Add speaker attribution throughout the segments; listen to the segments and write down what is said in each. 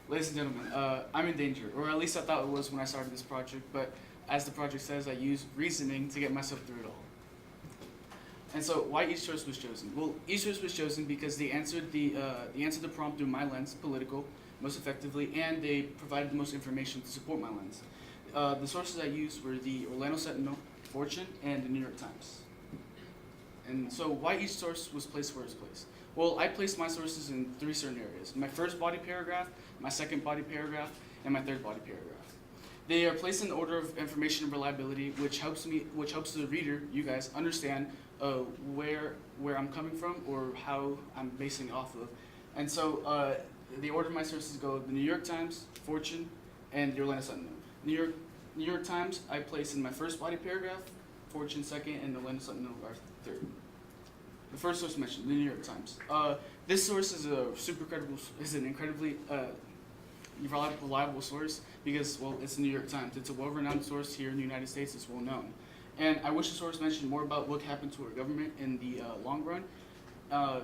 Speaker 1: Ladies and gentlemen, I'm in danger, or at least I thought it was when I started this project, but as the project says, I use reasoning to get myself through it all. And so, why each source was chosen? Well, each source was chosen because they answered the prompt through my lens, political, most effectively, and they provided the most information to support my lens. The sources I used were the Orlando Sentinel, Fortune, and the New York Times. And so, why each source was placed where it's placed? Well, I placed my sources in three certain areas: my first body paragraph, my second body paragraph, and my third body paragraph. They are placed in order of information and reliability, which helps the reader, you guys, understand where I'm coming from or how I'm basing off of. And so the order of my sources go: the New York Times, Fortune, and the Orlando Sentinel. New York Times I place in my first body paragraph, Fortune second, and the Orlando Sentinel are third. The first source mentioned, the New York Times. This source is an incredibly reliable source because, well, it's the New York Times. It's a well-renowned source here in the United States. It's well known. And I wish the source mentioned more about what happened to our government in the long run,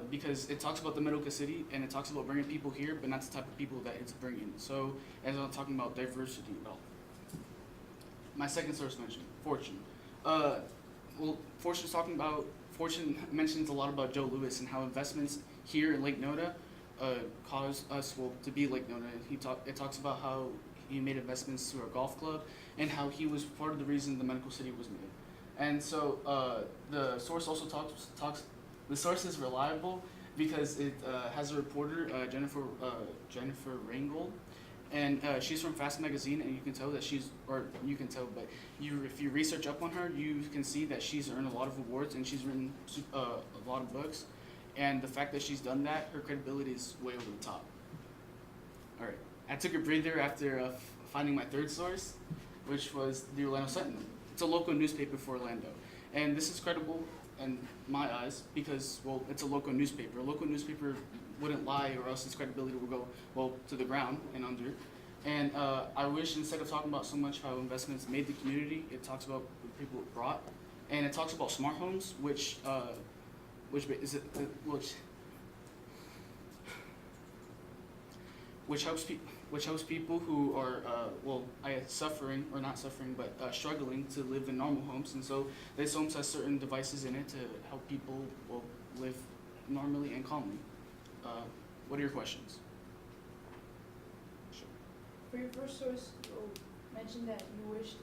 Speaker 1: because it talks about the medical city and it talks about bringing people here, but not the type of people that it's bringing. So, as I'm talking about diversity at all. My second source mentioned, Fortune. Fortune mentions a lot about Joe Louis and how investments here in Lake Noda caused us, to be Lake Noda. It talks about how he made investments through our golf club and how he was part of the reason the medical city was made. And so the source also talks. The source is reliable because it has a reporter, Jennifer Rangel, and she's from Fast Magazine, and you can tell that if you research up on her, you can see that she's earned a lot of awards and she's written a lot of books. And the fact that she's done that, her credibility is way over the top. All right, I took a breather after finding my third source, which was the Orlando Sentinel. It's a local newspaper for Orlando, and this is credible in my eyes because, well, it's a local newspaper. A local newspaper wouldn't lie, or else its credibility would go, well, to the ground and under. And I wish, instead of talking about so much how investments made the community, it talks about the people it brought, and it talks about smart homes, which helps people who are suffering, or not suffering, but struggling to live in normal homes. And so this homes has certain devices in it to help people live normally and calmly. What are your questions? Sure.
Speaker 2: For your first source, you mentioned that you wished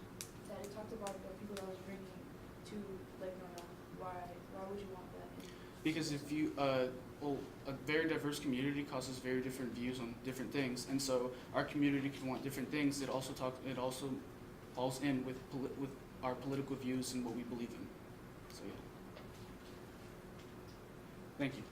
Speaker 2: that it talked about the people that was bringing to Lake Noda. Why would you want that?
Speaker 1: Because if you, a very diverse community causes very different views on different things, and so our community can want different things. It also falls in with our political views and what we believe in. So yeah. Thank you.